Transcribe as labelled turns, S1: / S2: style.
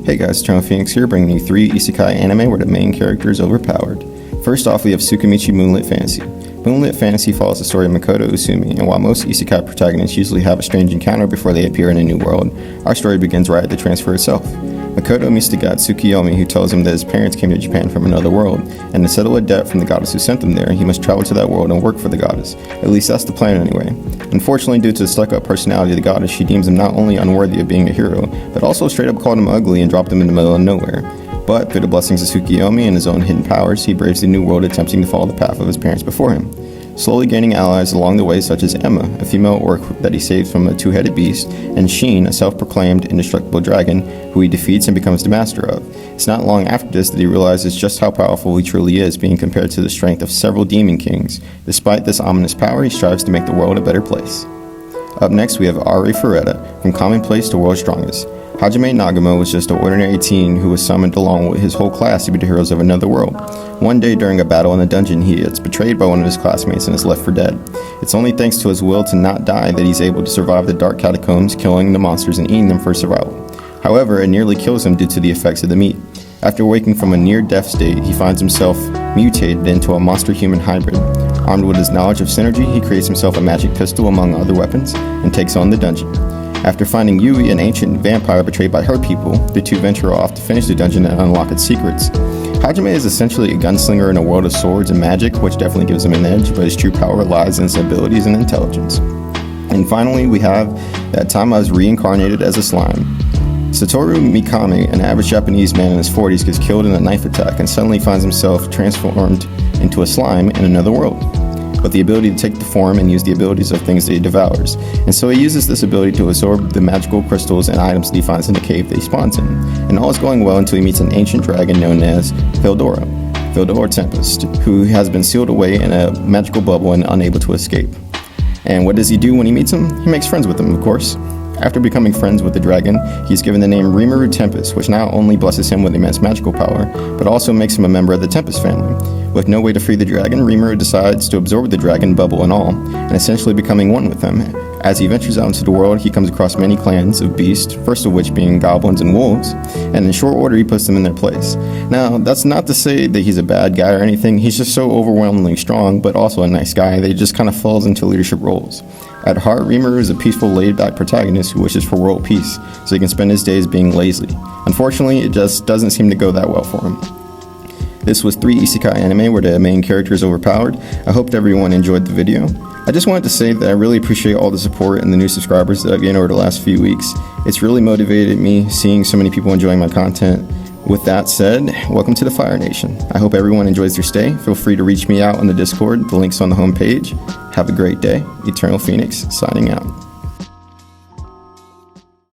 S1: Hey guys, Eternal Phoenix here, bringing you 3 Isekai Anime where the main character is overpowered. First off, we have Tsukimichi Moonlit Fantasy. Moonlit Fantasy follows the story of Makoto Usumi, and while most Isekai protagonists usually have a strange encounter before they appear in a new world, our story begins right at the transfer itself. Makoto meets the god Tsukiyomi, who tells him that his parents came to Japan from another world, and to settle a debt from the goddess who sent them there, he must travel to that world and work for the goddess. At least that's the plan anyway. Unfortunately, due to the stuck-up personality of the goddess, she deems him not only unworthy of being a hero, but also straight up called him ugly and dropped him in the middle of nowhere. But through the blessings of Tsukiyomi and his own hidden powers, he braves the new world, attempting to follow the path of his parents before him, slowly gaining allies along the way such as Emma, a female orc that he saves from a two-headed beast, and Sheen, a self-proclaimed indestructible dragon who he defeats and becomes the master of. It's not long after this that he realizes just how powerful he truly is, being compared to the strength of several demon kings. Despite this ominous power, he strives to make the world a better place. Up next, we have Ari Ferretta, From Commonplace to World's Strongest. Hajime Nagamo was just an ordinary teen who was summoned along with his whole class to be the heroes of another world. One day during a battle in a dungeon, he gets betrayed by one of his classmates and is left for dead. It's only thanks to his will to not die that he's able to survive the dark catacombs, killing the monsters and eating them for survival. However, it nearly kills him due to the effects of the meat. After waking from a near-death state, he finds himself mutated into a monster-human hybrid. Armed with his knowledge of synergy, he creates himself a magic pistol among other weapons and takes on the dungeon. After finding Yui, an ancient vampire betrayed by her people, the two venture off to finish the dungeon and unlock its secrets. Hajime is essentially a gunslinger in a world of swords and magic, which definitely gives him an edge, but his true power lies in his abilities and intelligence. And finally, we have That Time I Was Reincarnated as a Slime. Satoru Mikami, an average Japanese man in his 40s, gets killed in a knife attack and suddenly finds himself transformed into a slime in another world, with the ability to take the form and use the abilities of things that he devours. And so he uses this ability to absorb the magical crystals and items that he finds in the cave that he spawns in. And all is going well until he meets an ancient dragon known as Phildora Tempest, who has been sealed away in a magical bubble and unable to escape. And what does he do when he meets him? He makes friends with him, of course. After becoming friends with the dragon, he is given the name Rimuru Tempest, which not only blesses him with immense magical power, but also makes him a member of the Tempest family. With no way to free the dragon, Rimuru decides to absorb the dragon, bubble and all, and essentially becoming one with him. As he ventures out into the world, he comes across many clans of beasts, first of which being goblins and wolves, and in short order he puts them in their place. Now, that's not to say that he's a bad guy or anything, he's just so overwhelmingly strong, but also a nice guy that he just kind of falls into leadership roles. At heart, Rimuru is a peaceful, laid-back protagonist who wishes for world peace, so he can spend his days being lazy. Unfortunately, it just doesn't seem to go that well for him. This was 3 Isekai Anime where the main character is overpowered. I hope everyone enjoyed the video. I just wanted to say that I really appreciate all the support and the new subscribers that I've gained over the last few weeks. It's really motivated me seeing so many people enjoying my content. With that said, welcome to the Fire Nation. I hope everyone enjoys their stay. Feel free to reach me out on the Discord. The link's on the homepage. Have a great day. Eternal Phoenix, signing out.